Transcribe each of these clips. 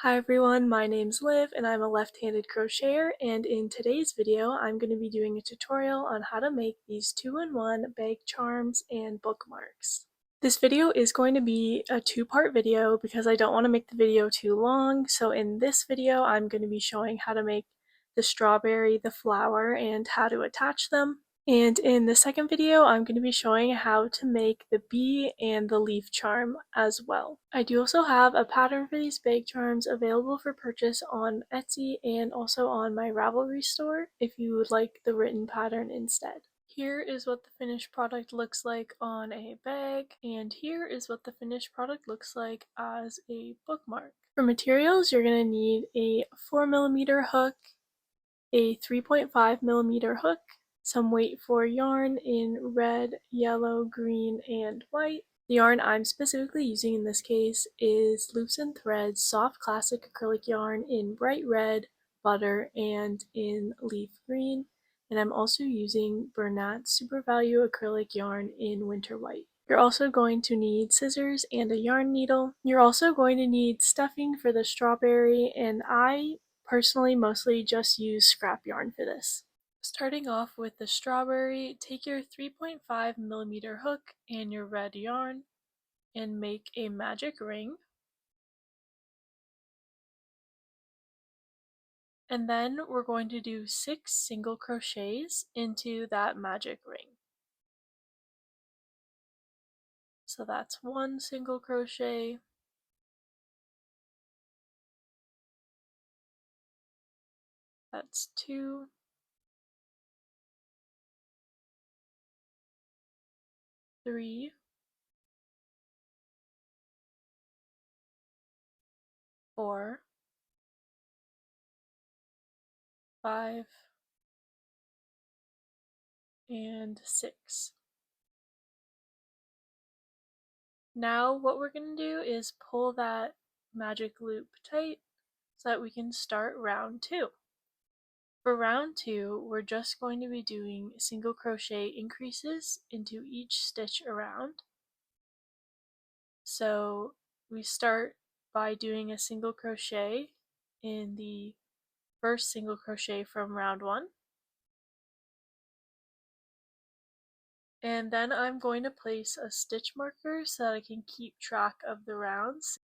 Hi everyone, my name's Liv and I'm a left-handed crocheter, and in today's video I'm going to be doing a tutorial on how to make these 2-in-1 bag charms and bookmarks. This video is going to be a two-part video because I don't want to make the video too long, so in this video I'm going to be showing how to make the strawberry, the flower, and how to attach them. And in the second video, I'm going to be showing how to make the bee and the leaf charm as well. I do also have a pattern for these bag charms available for purchase on Etsy and also on my Ravelry store if you would like the written pattern instead. Here is what the finished product looks like on a bag, and here is what the finished product looks like as a bookmark. For materials, you're going to need a 4mm hook, a 3.5mm hook, some weight for yarn in red, yellow, green, and white. The yarn I'm specifically using in this case is Loops and Threads Soft Classic Acrylic Yarn in bright red, butter, and in leaf green. And I'm also using Bernat's Super Value Acrylic Yarn in winter white. You're also going to need scissors and a yarn needle. You're also going to need stuffing for the strawberry, and I personally mostly just use scrap yarn for this. Starting off with the strawberry, take your 3.5mm hook and your red yarn and make a magic ring. And then we're going to do 6 single crochets into that magic ring. So that's 1 single crochet, that's 2, 3, 4, 5, and 6. Now what we're going to do is pull that magic loop tight so that we can start round 2. For round 2, we're just going to be doing single crochet increases into each stitch around. So we start by doing a single crochet in the first single crochet from round 1. And then I'm going to place a stitch marker so that I can keep track of the rounds.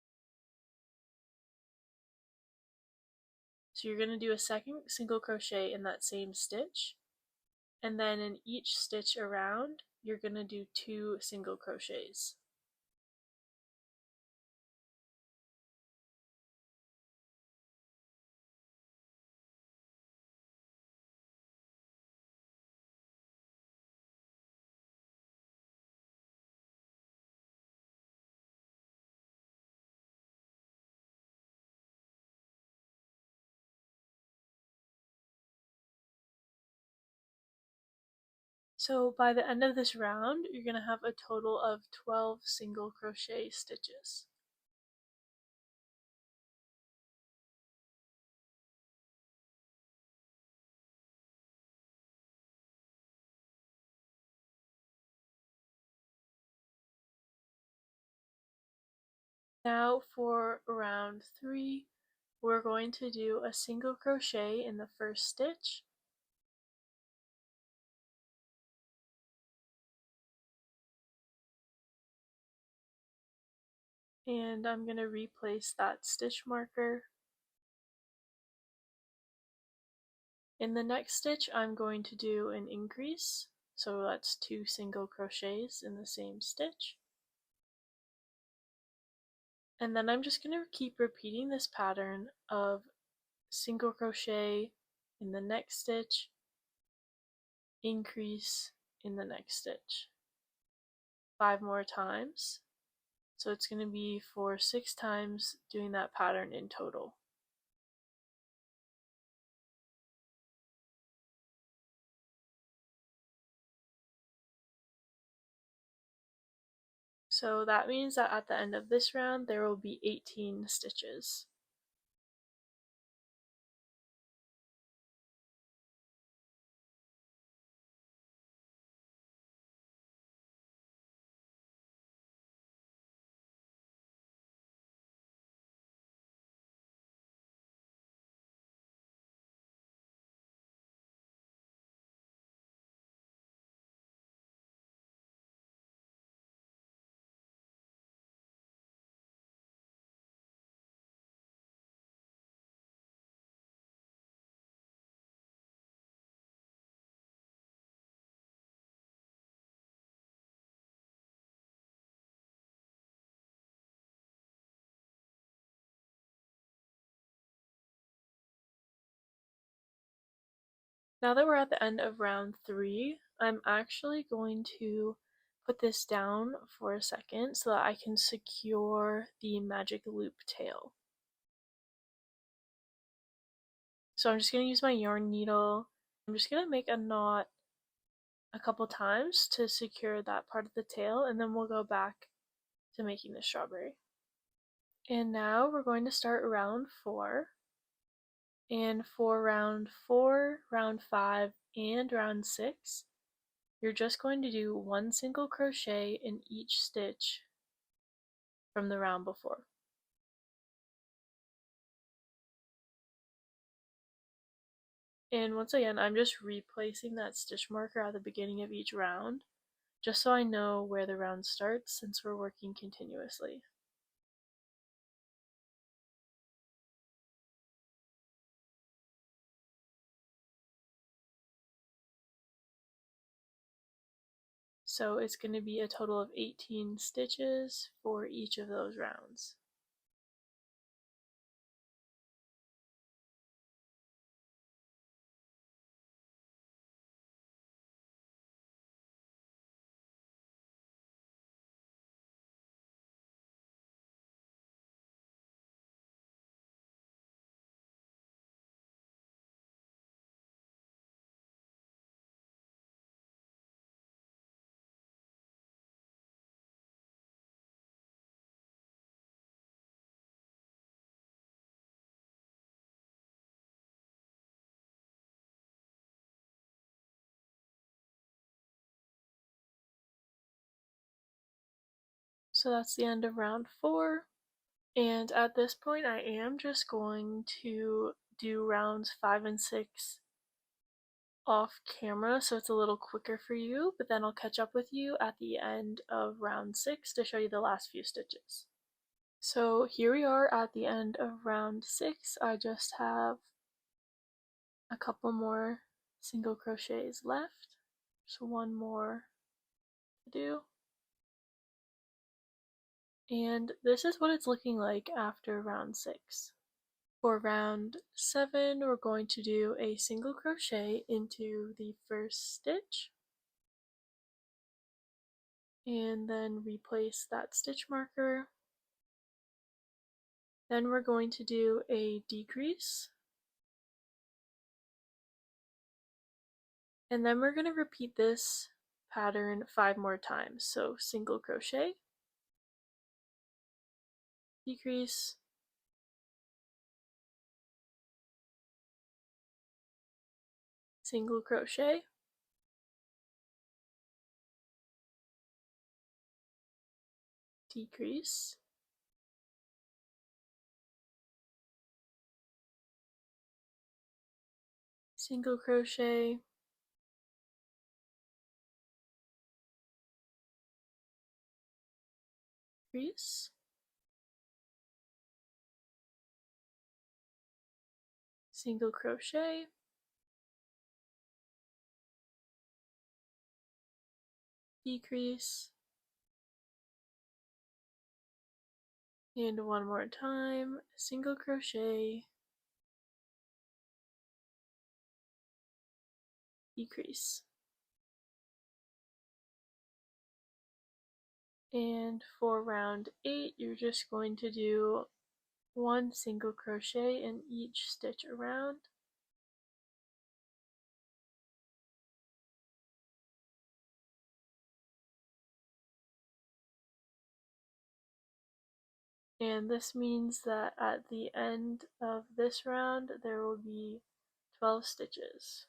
So you're going to do a second single crochet in that same stitch, and then in each stitch around you're going to do 2 single crochets. So by the end of this round, you're going to have a total of 12 single crochet stitches. Now for round 3, we're going to do a single crochet in the first stitch, and I'm going to replace that stitch marker. In the next stitch, I'm going to do an increase, so that's 2 single crochets in the same stitch. And then I'm just going to keep repeating this pattern of single crochet in the next stitch, increase in the next stitch 5 more times. So it's going to be for 6 times doing that pattern in total. So that means that at the end of this round there will be 18 stitches. Now that we're at the end of round 3, I'm actually going to put this down for a second so that I can secure the magic loop tail. So I'm just going to use my yarn needle. I'm just going to make a knot a couple times to secure that part of the tail, and then we'll go back to making the strawberry. And now we're going to start round 4. And for round 4, round 5, and round 6, you're just going to do 1 single crochet in each stitch from the round before. And once again, I'm just replacing that stitch marker at the beginning of each round, just so I know where the round starts since we're working continuously. So it's going to be a total of 18 stitches for each of those rounds. So that's the end of round 4. And at this point, I am just going to do rounds 5 and 6 off camera so it's a little quicker for you, but then I'll catch up with you at the end of round 6 to show you the last few stitches. So here we are at the end of round 6. I just have a couple more single crochets left, so one more to do. And this is what it's looking like after round 6. For round 7, we're going to do a single crochet into the first stitch and then replace that stitch marker. Then we're going to do a decrease, and then we're going to repeat this pattern 5 more times. So single crochet, decrease, single crochet, decrease, single crochet, decrease, single crochet, decrease, and one more time, single crochet, decrease. And for round 8, you're just going to do 1 single crochet in each stitch around. And this means that at the end of this round, there will be 12 stitches.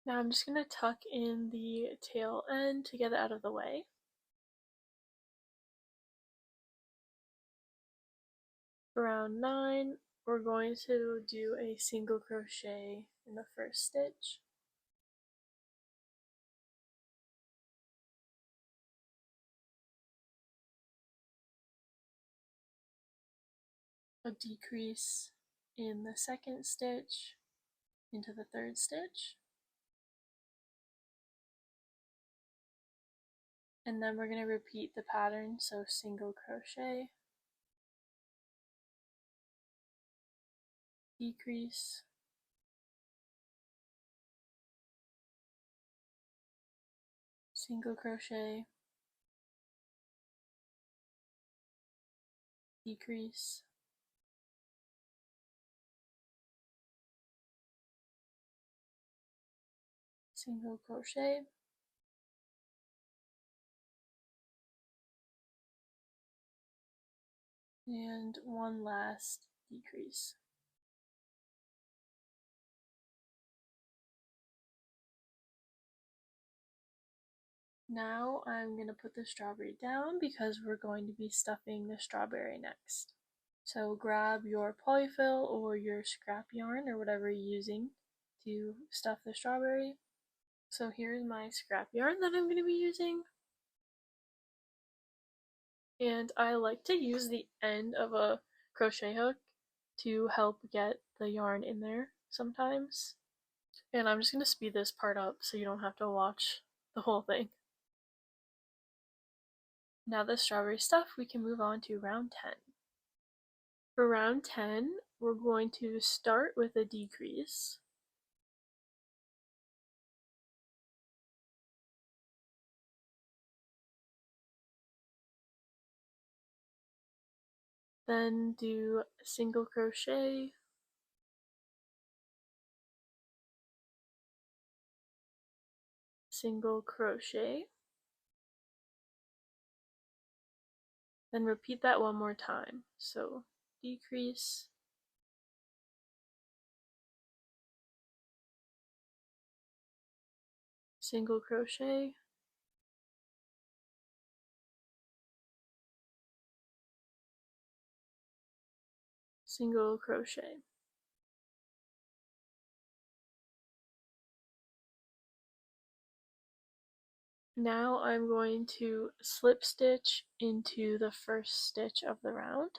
Now I'm just going to tuck in the tail end to get it out of the way. For round 9, we're going to do a single crochet in the first stitch. A decrease in the second stitch into the third stitch. And then we're going to repeat the pattern, so single crochet, decrease, single crochet, decrease, single crochet, and one last decrease. Now I'm going to put the strawberry down because we're going to be stuffing the strawberry next. So grab your polyfill or your scrap yarn or whatever you're using to stuff the strawberry. So here's my scrap yarn that I'm going to be using. And I like to use the end of a crochet hook to help get the yarn in there sometimes. And I'm just going to speed this part up so you don't have to watch the whole thing. Now the strawberry stuff, we can move on to round 10. For round 10, we're going to start with a decrease. Then do a single crochet, single crochet, then repeat that one more time. So decrease, single crochet, single crochet. Now I'm going to slip stitch into the first stitch of the round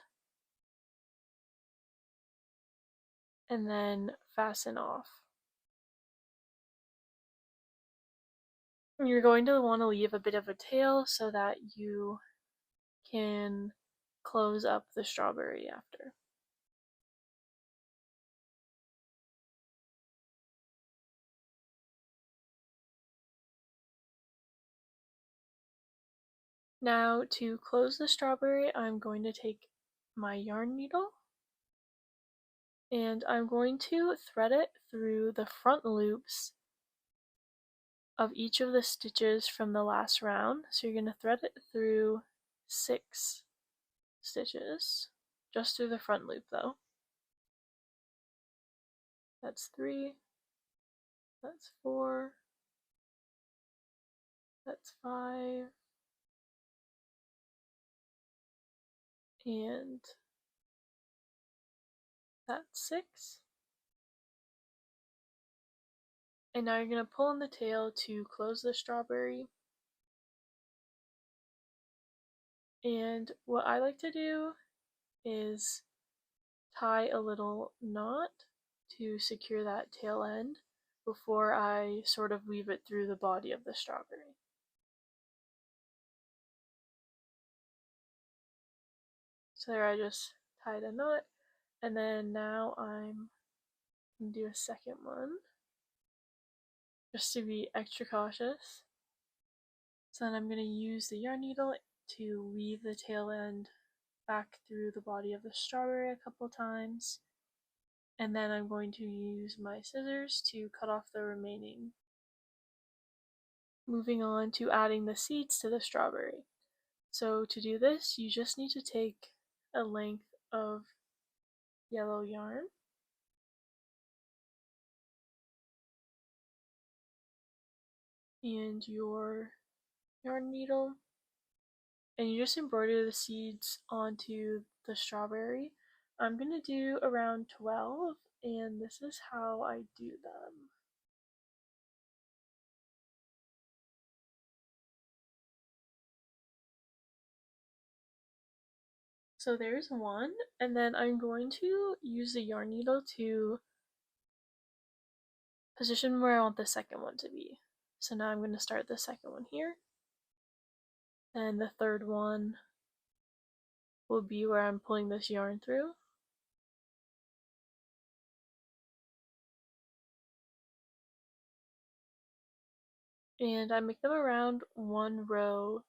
and then fasten off. You're going to want to leave a bit of a tail so that you can close up the strawberry after. Now to close the strawberry, I'm going to take my yarn needle and I'm going to thread it through the front loops of each of the stitches from the last round. So you're going to thread it through 6 stitches, just through the front loop though. That's 3, that's 4, that's 5, and that's 6. And now you're going to pull in the tail to close the strawberry. And what I like to do is tie a little knot to secure that tail end before I sort of weave it through the body of the strawberry. So there I just tied a knot, and then now I'm going to do a second one just to be extra cautious. So then I'm going to use the yarn needle to weave the tail end back through the body of the strawberry a couple times, and then I'm going to use my scissors to cut off the remaining. Moving on to adding the seeds to the strawberry. So to do this, you just need to take a length of yellow yarn and your yarn needle, and you just embroider the seeds onto the strawberry. I'm gonna do around 12, and this is how I do them. So there's one, and then I'm going to use the yarn needle to position where I want the second one to be. So now I'm going to start the second one here, and the third one will be where I'm pulling this yarn through. And I make them around 1 row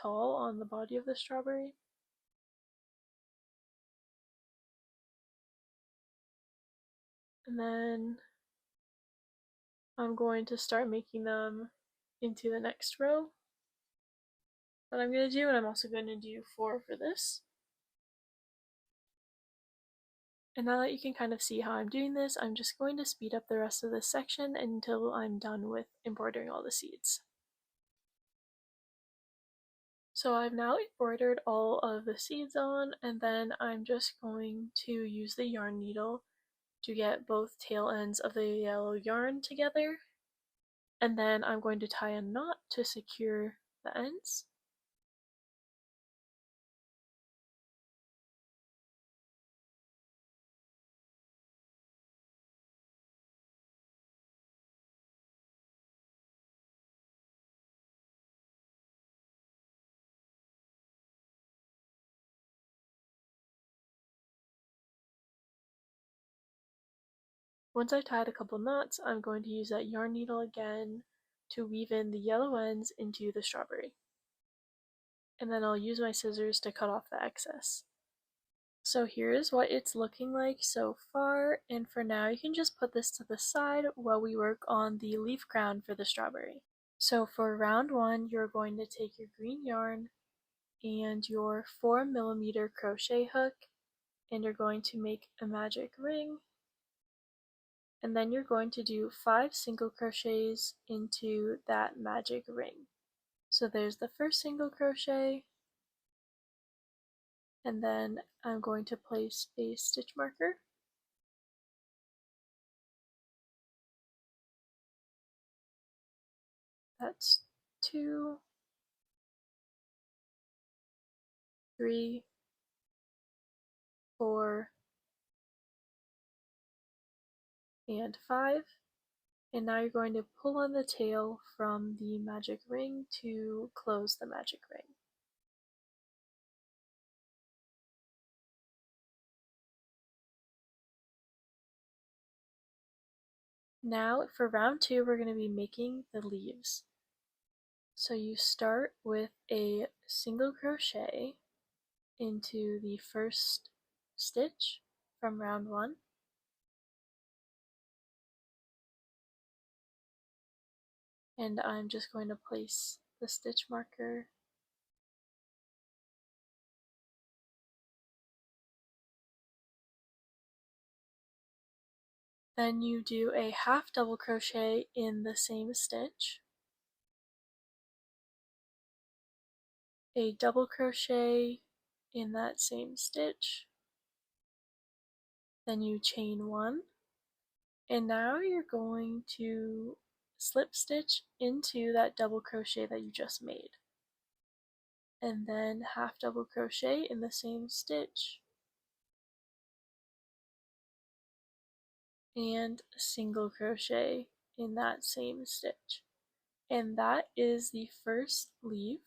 tall on the body of the strawberry. And then I'm going to start making them into the next row that I'm going to do, and I'm also going to do 4 for this. And now that you can kind of see how I'm doing this, I'm just going to speed up the rest of this section until I'm done with embroidering all the seeds. So I've now embroidered all of the seeds on, and then I'm just going to use the yarn needle to get both tail ends of the yellow yarn together, and then I'm going to tie a knot to secure the ends. Once I've tied a couple knots, I'm going to use that yarn needle again to weave in the yellow ends into the strawberry. And then I'll use my scissors to cut off the excess. So here's what it's looking like so far, and for now you can just put this to the side while we work on the leaf crown for the strawberry. So for round 1, you're going to take your green yarn and your 4mm crochet hook, and you're going to make a magic ring, and then you're going to do 5 single crochets into that magic ring. So there's the first single crochet, and then I'm going to place a stitch marker. That's 2, 3, 4, and 5. And now you're going to pull on the tail from the magic ring to close the magic ring. Now for round 2, we're going to be making the leaves. So you start with a single crochet into the first stitch from round 1. And I'm just going to place the stitch marker. Then you do a half double crochet in the same stitch, a double crochet in that same stitch, then you chain 1, and now you're going to slip stitch into that double crochet that you just made, and then half double crochet in the same stitch, and single crochet in that same stitch. And that is the first leaf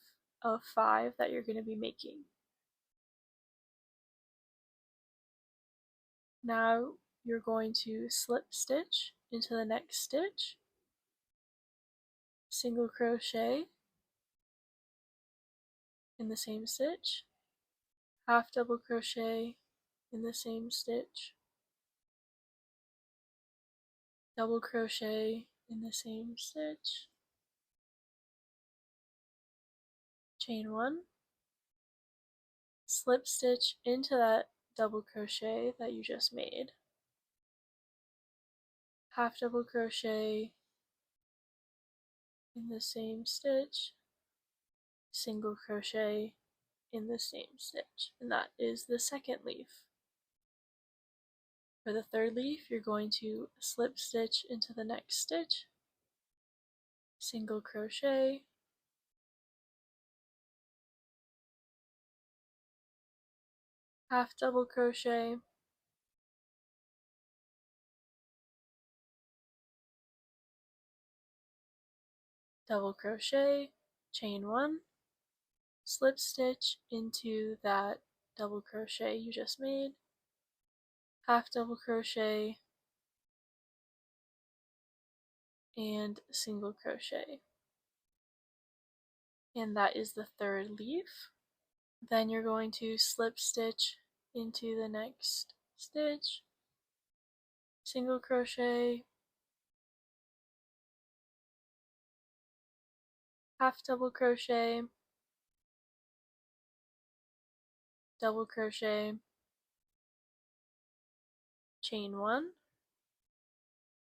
of 5 that you're going to be making. Now you're going to slip stitch into the next stitch, single crochet in the same stitch, half double crochet in the same stitch, double crochet in the same stitch, chain 1, slip stitch into that double crochet that you just made, half double crochet in the same stitch, single crochet in the same stitch, and that is the second leaf. For the third leaf, you're going to slip stitch into the next stitch, single crochet, half double crochet, double crochet, chain one, slip stitch into that double crochet you just made, half double crochet, and single crochet. And that is the third leaf. Then you're going to slip stitch into the next stitch, single crochet, half double crochet, double crochet, chain one,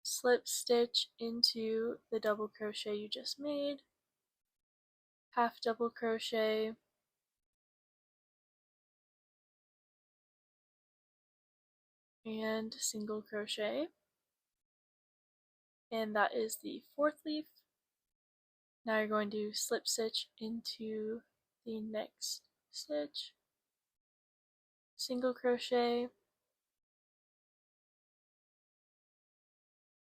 slip stitch into the double crochet you just made, half double crochet, and single crochet. And that is the fourth leaf. Now you're going to slip stitch into the next stitch, single crochet,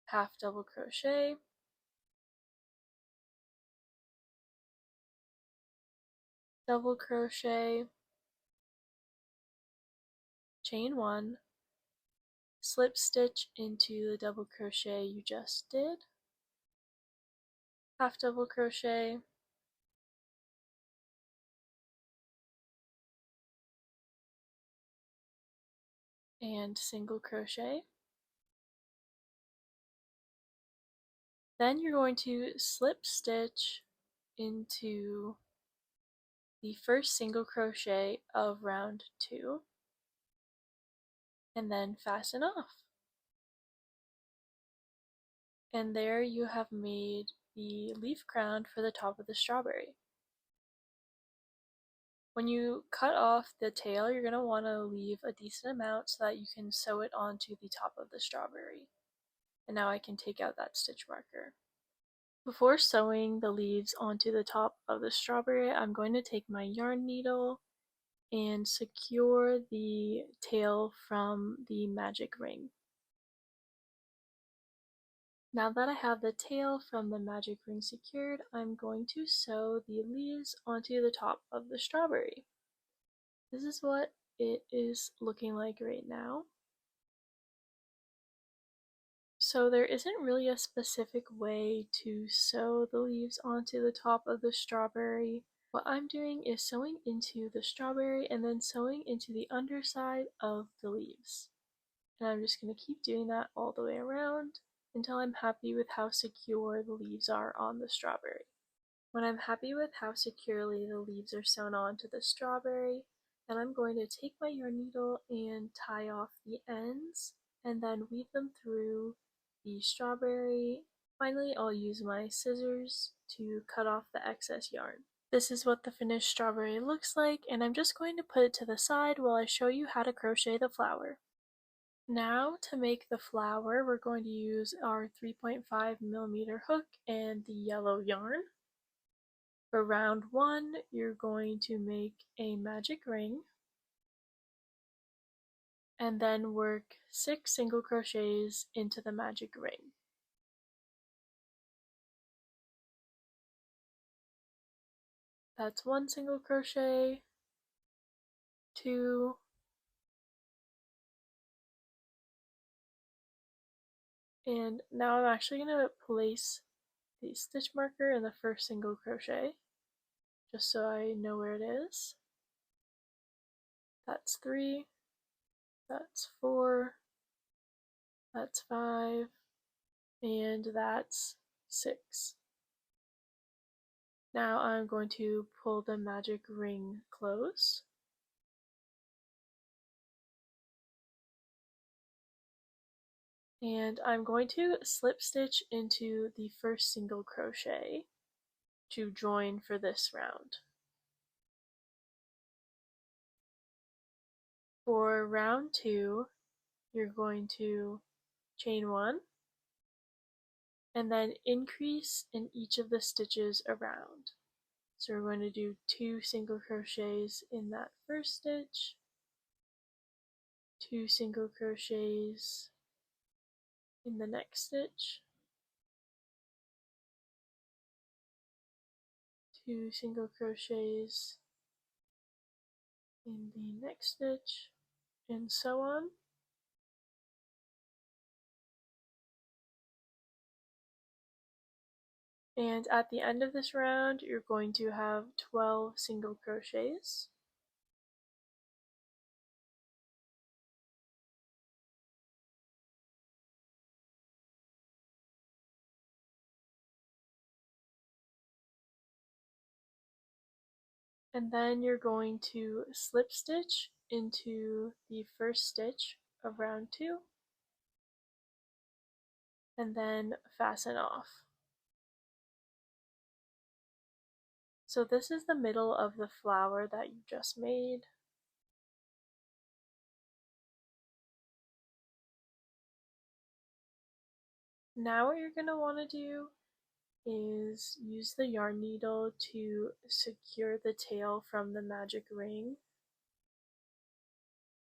half double crochet, double crochet, chain one, slip stitch into the double crochet you just did, half double crochet, and single crochet. Then you're going to slip stitch into the first single crochet of round 2 and then fasten off. And there you have made the leaf crown for the top of the strawberry. When you cut off the tail, you're going to want to leave a decent amount so that you can sew it onto the top of the strawberry. And now I can take out that stitch marker. Before sewing the leaves onto the top of the strawberry, I'm going to take my yarn needle and secure the tail from the magic ring. Now that I have the tail from the magic ring secured, I'm going to sew the leaves onto the top of the strawberry. This is what it is looking like right now. So there isn't really a specific way to sew the leaves onto the top of the strawberry. What I'm doing is sewing into the strawberry and then sewing into the underside of the leaves. And I'm just going to keep doing that all the way around until I'm happy with how secure the leaves are on the strawberry. When I'm happy with how securely the leaves are sewn onto the strawberry, then I'm going to take my yarn needle and tie off the ends and then weave them through the strawberry. Finally, I'll use my scissors to cut off the excess yarn. This is what the finished strawberry looks like, and I'm just going to put it to the side while I show you how to crochet the flower. Now to make the flower, we're going to use our 3.5mm hook and the yellow yarn. For round 1, you're going to make a magic ring and then work 6 single crochets into the magic ring. That's 1 single crochet, 2, and now I'm actually going to place the stitch marker in the first single crochet just so I know where it is. That's 3, that's 4, that's 5, and that's 6. Now I'm going to pull the magic ring close. And I'm going to slip stitch into the first single crochet. to join for this round. For round 2, you're going to chain 1 and then increase in each of the stitches around. So we're going to do 2 single crochets in that first stitch, 2 single crochets in the next stitch, 2 single crochets in the next stitch, and so on. And at the end of this round, you're going to have 12 single crochets. And then you're going to slip stitch into the first stitch of round 2 and then fasten off. So this is the middle of the flower that you just made. Now what you're going to want to do is use the yarn needle to secure the tail from the magic ring.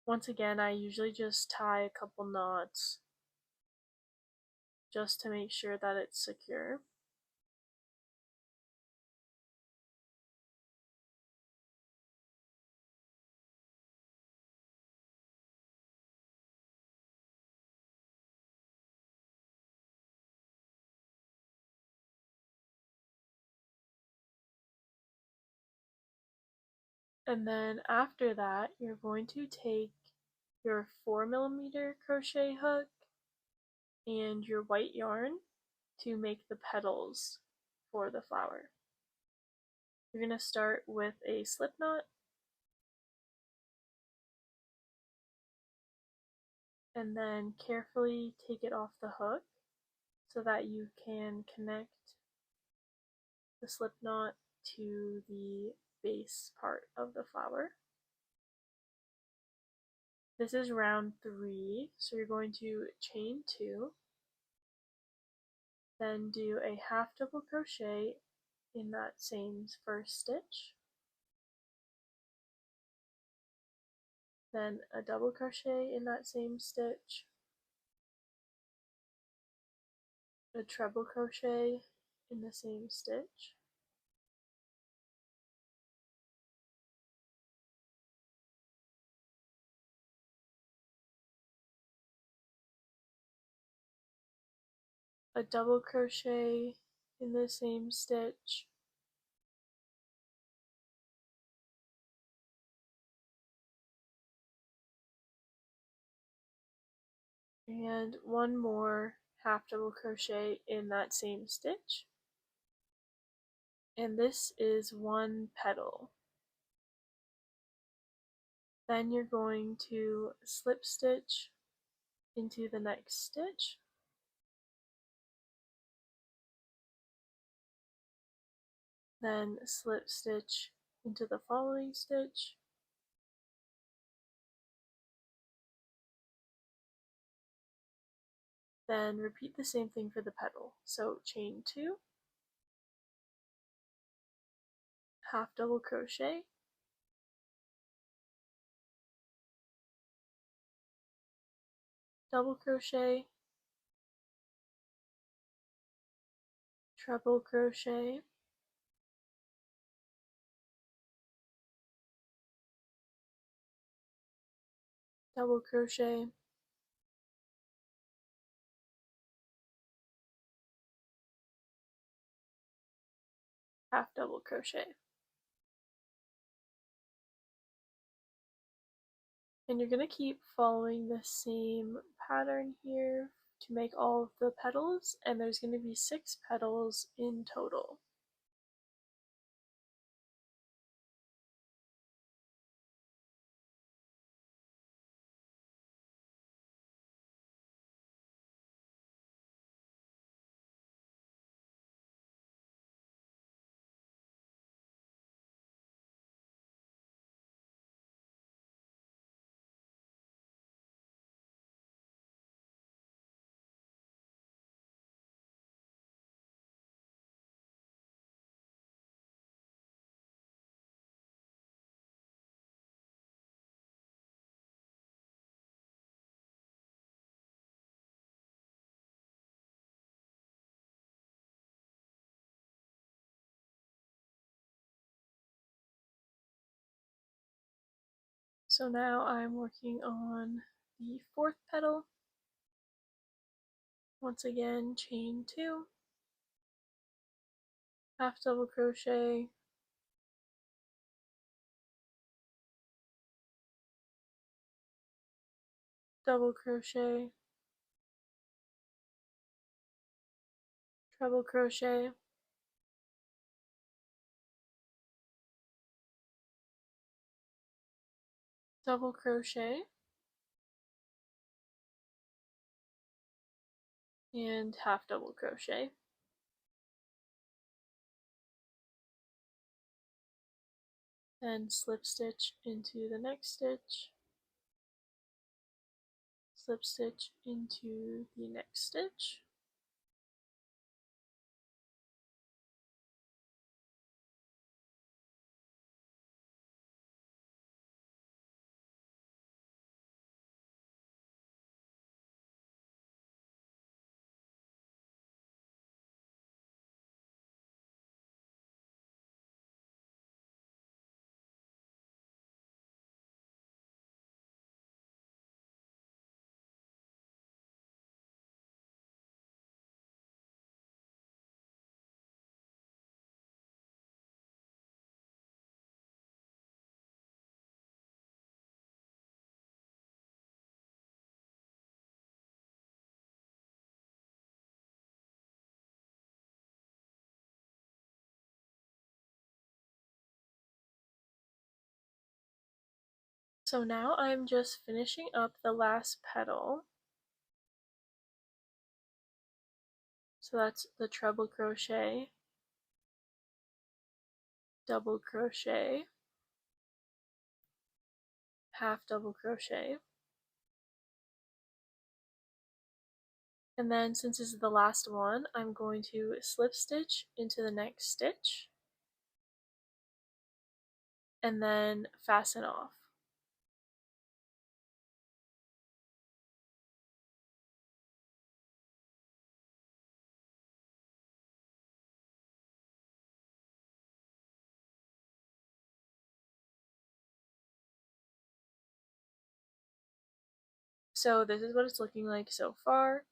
Once again, I usually just tie a couple knots just to make sure that it's secure. And then after that, you're going to take your 4mm crochet hook and your white yarn to make the petals for the flower. You're going to start with a slip knot and then carefully take it off the hook so that you can connect the slip knot to the base part of the flower. This is round 3, so you're going to chain 2, then do a half double crochet in that same first stitch, then a double crochet in that same stitch, a treble crochet in the same stitch, a double crochet in the same stitch, and one more half double crochet in that same stitch. And this is one petal. Then you're going to slip stitch into the next stitch, then slip stitch into the following stitch, then repeat the same thing for the petal. So chain 2, half double crochet, double crochet, treble crochet, double crochet, half double crochet. And you're going to keep following the same pattern here to make all of the petals, and there's going to be 6 petals in total. So now I'm working on the fourth petal. Once again, chain 2, half double crochet, double crochet, treble crochet, double crochet, and half double crochet. Then slip stitch into the next stitch, slip stitch into the next stitch, so now I'm just finishing up the last petal. So that's the treble crochet, double crochet, half double crochet, and then since this is the last one, I'm going to slip stitch into the next stitch and then fasten off. So this is what it's looking like so far,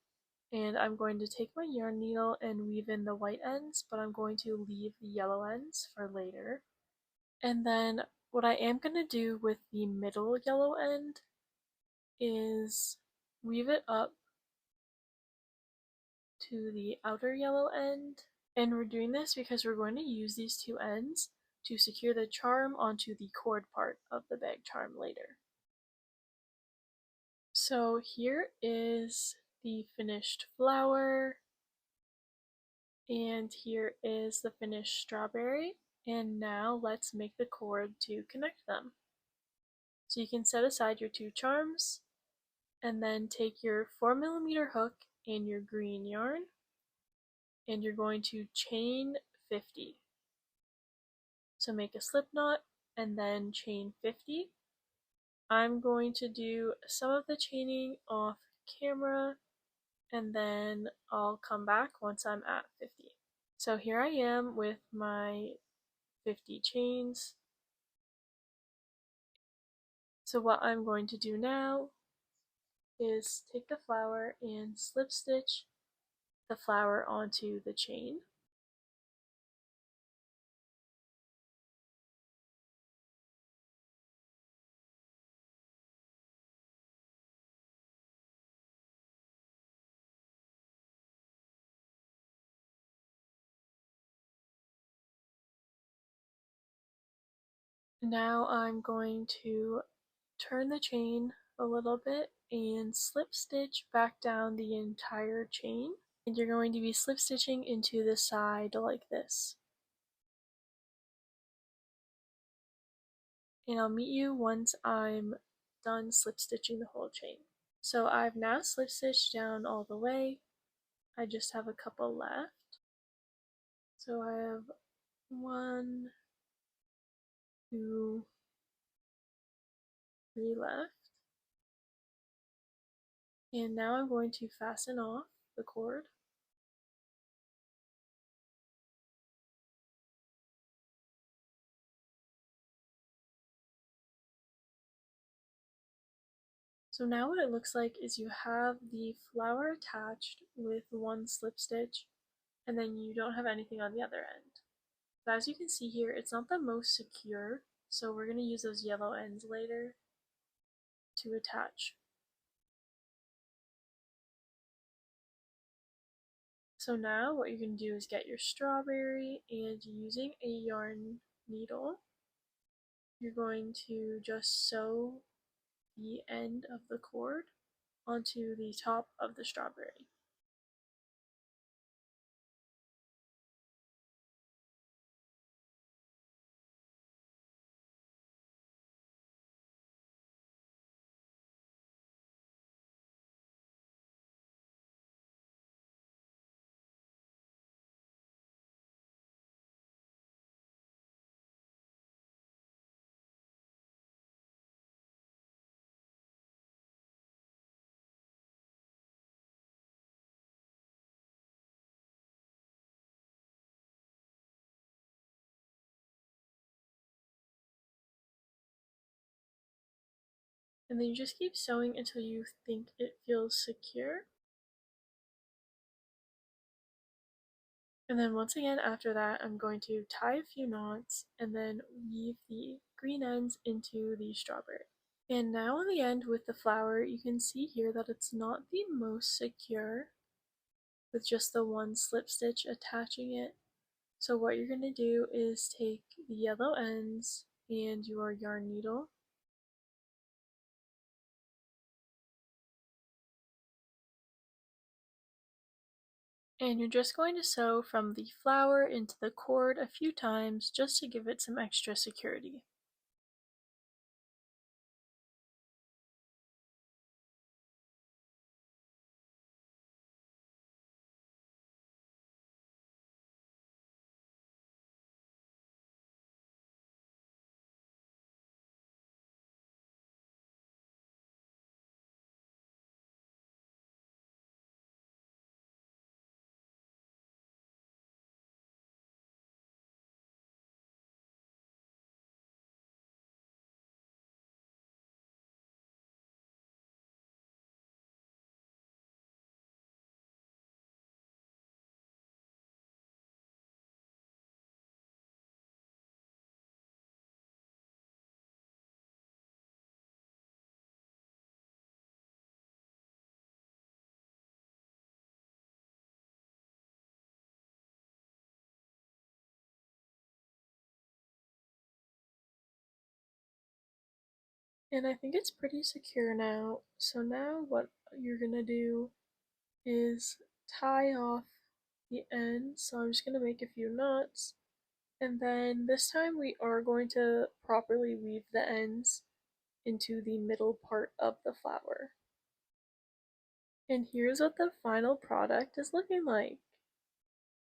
and I'm going to take my yarn needle and weave in the white ends, but I'm going to leave the yellow ends for later. And then what I am going to do with the middle yellow end is weave it up to the outer yellow end. And we're doing this because we're going to use these two ends to secure the charm onto the cord part of the bag charm later. So here is the finished flower, and here is the finished strawberry, and now let's make the cord to connect them. So you can set aside your two charms, and then take your 4mm hook and your green yarn, and you're going to chain 50. So make a slip knot and then chain 50. I'm going to do some of the chaining off camera, and then I'll come back once I'm at 50. So here I am with my 50 chains. So what I'm going to do now is take the flower and slip stitch the flower onto the chain. Now I'm going to turn the chain a little bit and slip stitch back down the entire chain. And you're going to be slip stitching into the side like this. And I'll meet you once I'm done slip stitching the whole chain. So I've now slip stitched down all the way. I just have a couple left. So I have 1, 2, 3 left. And now I'm going to fasten off the cord. So now what it looks like is you have the flower attached with one slip stitch, and then you don't have anything on the other end. But as you can see here, it's not the most secure, so we're going to use those yellow ends later to attach. So now what you're going to do is get your strawberry, and using a yarn needle, you're going to just sew the end of the cord onto the top of the strawberry. And then you just keep sewing until you think it feels secure. And then once again after that, I'm going to tie a few knots and then weave the green ends into the strawberry. And now on the end with the flower, you can see here that it's not the most secure with just the one slip stitch attaching it. So what you're going to do is take the yellow ends and your yarn needle, and you're just going to sew from the flower into the cord a few times just to give it some extra security. And I think it's pretty secure now. So now what you're going to do is tie off the ends. So I'm just going to make a few knots. And then this time we are going to properly weave the ends into the middle part of the flower. And here's what the final product is looking like.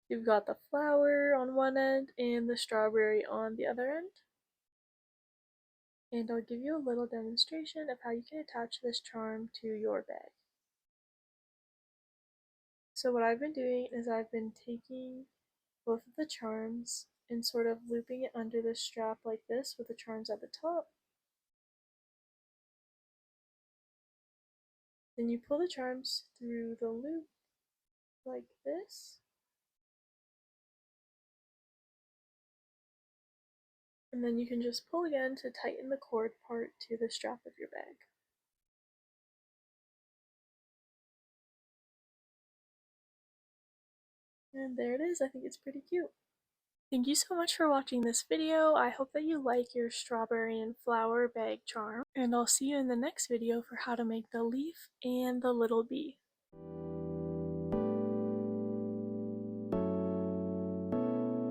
You've got the flower on one end and the strawberry on the other end. And I'll give you a little demonstration of how you can attach this charm to your bag. So what I've been doing is I've been taking both of the charms and sort of looping it under the strap like this with the charms at the top. Then you pull the charms through the loop like this. And then you can just pull again to tighten the cord part to the strap of your bag. And there it is. I think it's pretty cute. Thank you so much for watching this video. I hope that you like your strawberry and flower bag charm. And I'll see you in the next video for how to make the leaf and the little bee.